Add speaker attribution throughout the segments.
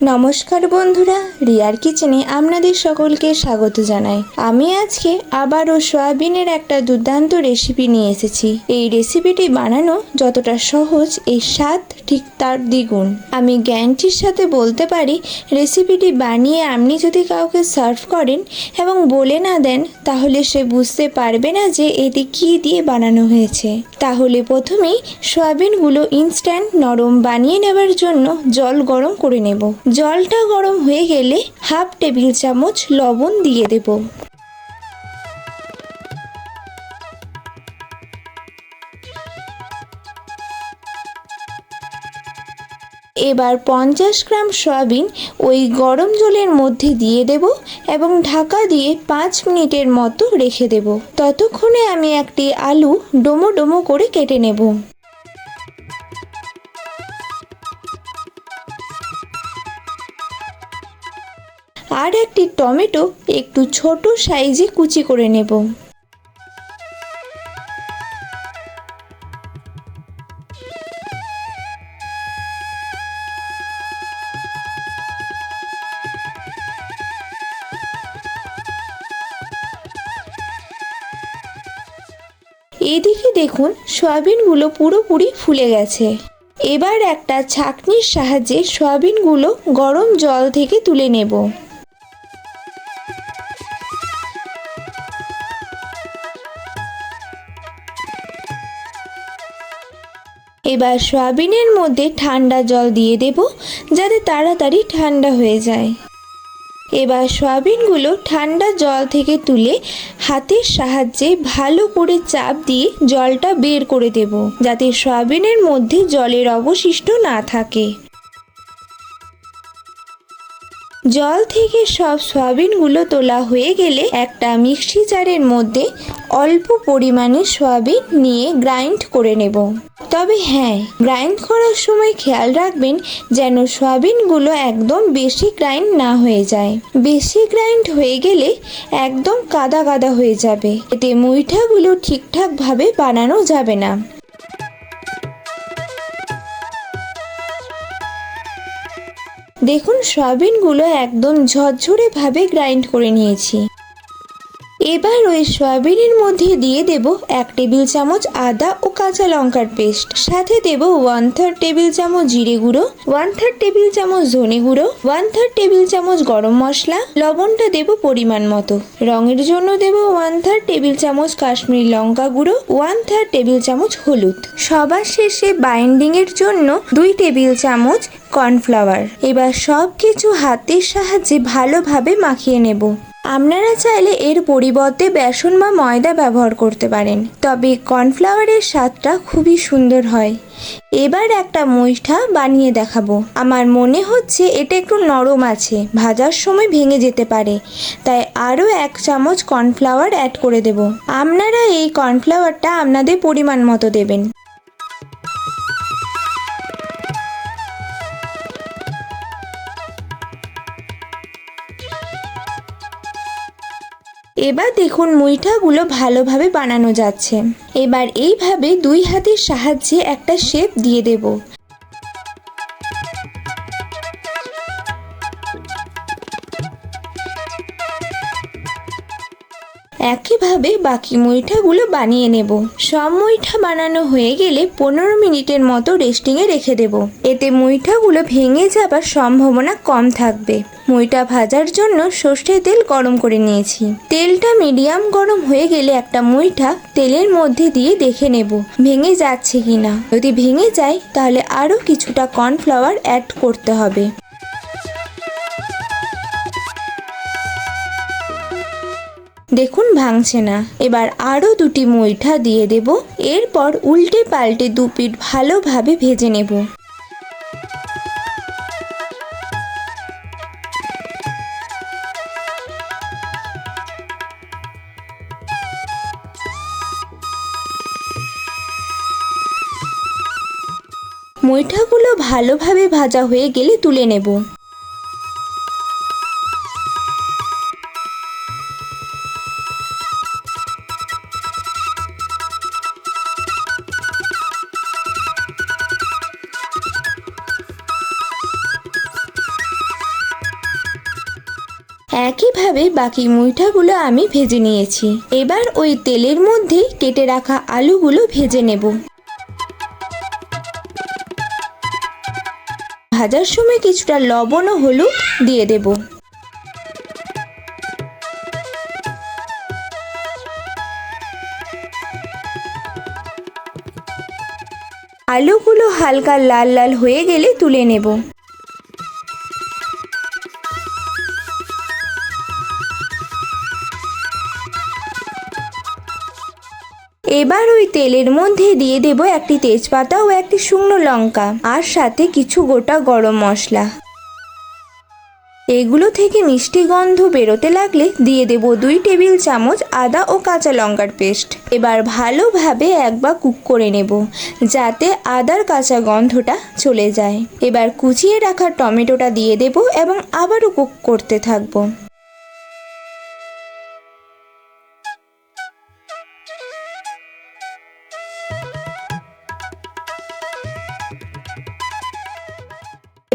Speaker 1: নমস্কার বন্ধুরা, রিয়ার কিচেনে আপনাদের সকলকে স্বাগত জানাই। আমি আজকে আবারও সয়াবিনের একটা দুর্দান্ত রেসিপি নিয়ে এসেছি। এই রেসিপিটি বানানো যতটা সহজ, এই স্বাদ ঠিক তার দ্বিগুণ। আমি গ্যারান্টির সাথে বলতে পারি, রেসিপিটি বানিয়ে আপনি যদি কাউকে সার্ভ করেন এবং বলে না দেন, তাহলে সে বুঝতে পারবে না যে এটি কী দিয়ে বানানো হয়েছে। তাহলে প্রথমেই সয়াবিনগুলো ইনস্ট্যান্ট নরম বানিয়ে নেবার জন্য জল গরম করে নেব। জলটা গরম হয়ে গেলে হাফ টেবিল চামচ লবণ দিয়ে দেব। এবার 50 গ্রাম সয়াবিন ওই গরম জলের মধ্যে দিয়ে দেব এবং ঢাকা দিয়ে 5 মিনিটের মতো রেখে দেব। ততক্ষণে আমি একটি আলু ডোমো ডোমো করে কেটে নেব। আর একটি টমেটো একটু ছোট সাইজে কুচি করে নেব। এদিকে দেখুন, সয়াবিনগুলো পুরোপুরি ফুলে গেছে। এবার একটা ছাঁকনির সাহায্যে সয়াবিনগুলো গরম জল থেকে তুলে নেব। এবার সয়াবিনের মধ্যে ঠান্ডা জল দিয়ে দেব, যাতে তাড়াতাড়ি ঠান্ডা হয়ে যায়। এবার সয়াবিনগুলো ঠান্ডা জল থেকে তুলে হাতের সাহায্যে ভালো করে চাপ দিয়ে জলটা বের করে দেব, যাতে সয়াবিনের মধ্যে জলের অবশিষ্ট না থাকে। জল থেকে সব সয়াবিনগুলো তোলা হয়ে গেলে একটা মিক্সি জারের মধ্যে অল্প পরিমাণে সয়াবিন নিয়ে গ্রাইন্ড করে নেব। তবে হ্যাঁ, গ্রাইন্ড করার সময় খেয়াল রাখবেন যেন সয়াবিনগুলো একদম বেশি গ্রাইন্ড না হয়ে যায়। বেশি গ্রাইন্ড হয়ে গেলে একদম কাদা কাদা হয়ে যাবে, এতে মুইঠাগুলো ঠিকঠাকভাবে বানানো যাবে না। দেখুন, সয়াবিনগুলো একদম ঝরঝরে ভাবে গ্রাইন্ড করে নিয়েছি। এবার ওই সয়াবিনের মধ্যে দিয়ে দেব 1 টেবিল চামচ আদা ও কাঁচা লঙ্কার পেস্ট, সাথে দেব 1/3 টেবিল চামচ জিরে গুঁড়ো, 1/3 টেবিল চামচ ধনে গুঁড়ো, 1/3 টেবিল চামচ গরম মশলা, লবণটা দেব পরিমাণ মতো। রঙের জন্য দেব 1/3 টেবিল চামচ কাশ্মীরি লঙ্কা গুঁড়ো, 1/3 টেবিল চামচ হলুদ। সবার শেষে বাইন্ডিং এর জন্য 2 টেবিল চামচ কর্নফ্লাওয়ার। এবার সব কিছু হাতের সাহায্যে ভালোভাবে মাখিয়ে নেব। আপনারা চাইলে এর পরিবর্তে বেসন বা ময়দা ব্যবহার করতে পারেন, তবে কর্নফ্লাওয়ারের স্বাদটা খুবই সুন্দর হয়। এবার একটা মুইঠা বানিয়ে দেখাবো। আমার মনে হচ্ছে এটা একটু নরম আছে, ভাজার সময় ভেঙে যেতে পারে, তাই আরও 1 চামচ কর্নফ্লাওয়ার অ্যাড করে দেব। আপনারা এই কর্নফ্লাওয়ারটা আপনাদের পরিমাণ মতো দেবেন। এবার দেখুন, মুইঠাগুলো ভালোভাবে বানানো যাচ্ছে। এবার এইভাবে 2 হাতের সাহায্যে একটা শেপ দিয়ে দেব। একইভাবে বাকি মুইঠাগুলো বানিয়ে নেব। সব মুইঠা বানানো হয়ে গেলে 15 মিনিটের মতো রেস্টিংয়ে রেখে দেব। এতে মুইঠাগুলো ভেঙে যাবার সম্ভাবনা কম থাকবে। মুইঠা ভাজার জন্য সর্ষের তেল গরম করে নিয়েছি। তেলটা মিডিয়াম গরম হয়ে গেলে একটা মুইঠা তেলের মধ্যে দিয়ে দেখে নেব ভেঙে যাচ্ছে কিনা। যদি ভেঙে যায়, তাহলে আরও কিছুটা কর্নফ্লাওয়ার অ্যাড করতে হবে। দেখুন, ভাঙছে না। এবার আরও 2টি মুইঠা দিয়ে দেব। এরপর উল্টে পাল্টে 2 পিঠ ভালোভাবে ভেজে নেব। মুইঠাগুলো ভালোভাবে ভাজা হয়ে গেলে তুলে নেব। একইভাবে বাকি মুইঠাগুলো আমি ভেজে নিয়েছি। এবার ওই তেলের মধ্যে কেটে রাখা আলুগুলো ভেজে নেব। ভাজার সময় কিছুটা লবণ ও হলুদ দিয়ে দেব। আলুগুলো হালকা লাল লাল হয়ে গেলে তুলে নেব। এবার ওই তেলের মধ্যে দিয়ে দেব একটি তেজপাতা ও একটি শুকনো লঙ্কা, আর সাথে কিছু গোটা গরম মশলা। এগুলো থেকে মিষ্টি গন্ধ বেরোতে লাগলে দিয়ে দেব 2 টেবিল চামচ আদা ও কাঁচা লঙ্কার পেস্ট। এবার ভালোভাবে একবার কুক করে নেব, যাতে আদার কাঁচা গন্ধটা চলে যায়। এবার কুচিয়ে রাখা টমেটোটা দিয়ে দেব এবং আবারও কুক করতে থাকবো।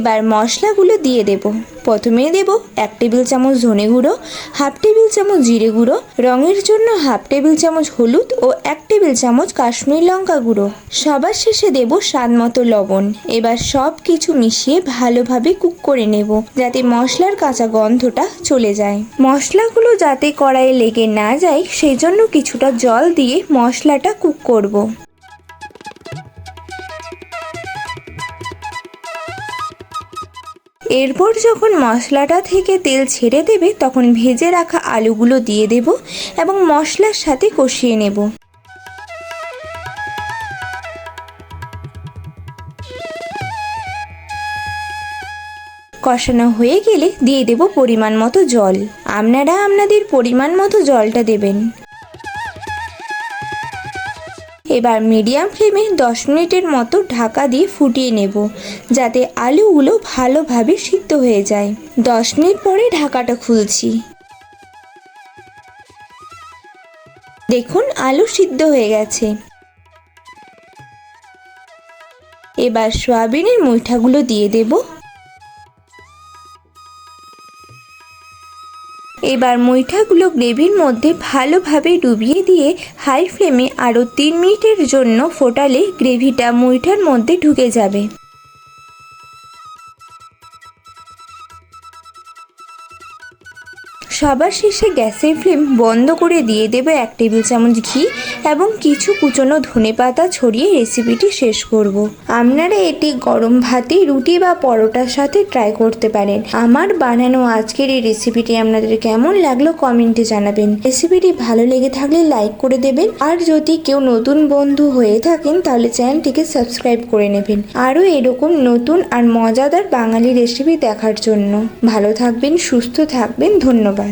Speaker 1: এবার মশলাগুলো দিয়ে দেব। প্রথমে দেব 1 টেবিল চামচ ধনে গুঁড়ো, 1/2 টেবিল চামচ জিরে গুঁড়ো, রঙের জন্য 1/2 টেবিল চামচ হলুদ ও 1 টেবিল চামচ কাশ্মীরি লঙ্কা গুঁড়ো। সবার শেষে দেব স্বাদ মতো লবণ। এবার সব কিছু মিশিয়ে ভালোভাবে কুক করে নেব, যাতে মশলার কাঁচা গন্ধটা চলে যায়। মশলাগুলো যাতে কড়াইয়ে লেগে না যায় সেই জন্য কিছুটা জল দিয়ে মশলাটা কুক করব। এরপর যখন মশলাটা থেকে তেল ছেড়ে দেবে তখন ভেজে রাখা আলুগুলো দিয়ে দেব এবং মশলার সাথে কষিয়ে নেব। কষানো হয়ে গেলে দিয়ে দেব পরিমাণ মতো জল। আপনারা আপনাদের পরিমাণ মতো জলটা দেবেন। এবার মিডিয়াম ফ্লেমে 10 মিনিটের মতো ঢাকা দিয়ে ফুটিয়ে নেব, যাতে আলুগুলো ভালোভাবে সিদ্ধ হয়ে যায়। 10 মিনিট পরে ঢাকাটা খুলছি। দেখুন আলু সিদ্ধ হয়ে গেছে। এবার সয়াবিনের মুইঠাগুলো দিয়ে দেব। এবার মুইঠাগুলো গ্রেভির মধ্যে ভালোভাবে ডুবিয়ে দিয়ে হাই ফ্লেমে আরও 3 মিনিটের জন্য ফোটালে গ্রেভিটা মুইঠার মধ্যে ঢুকে যাবে। সবার শেষে গ্যাসের ফ্লেম বন্ধ করে দিয়ে দেবে 1 টেবিল চামচ ঘি এবং কিছু কুচনো ধনেপাতা ছড়িয়ে রেসিপিটি শেষ করব। আপনারা এটি গরম ভাতে, রুটি বা পরোটার সাথে ট্রাই করতে পারেন। আমার বানানো আজকের এই রেসিপিটি আপনাদের কেমন লাগলো কমেন্টে জানাবেন। রেসিপিটি ভালো লেগে থাকলে লাইক করে দেবেন, আর যদি কেউ নতুন বন্ধু হয়ে থাকেন তাহলে চ্যানেলটিকে সাবস্ক্রাইব করে নেবেন আরও এরকম নতুন আর মজাদার বাঙালি রেসিপি দেখার জন্য। ভালো থাকবেন, সুস্থ থাকবেন, ধন্যবাদ।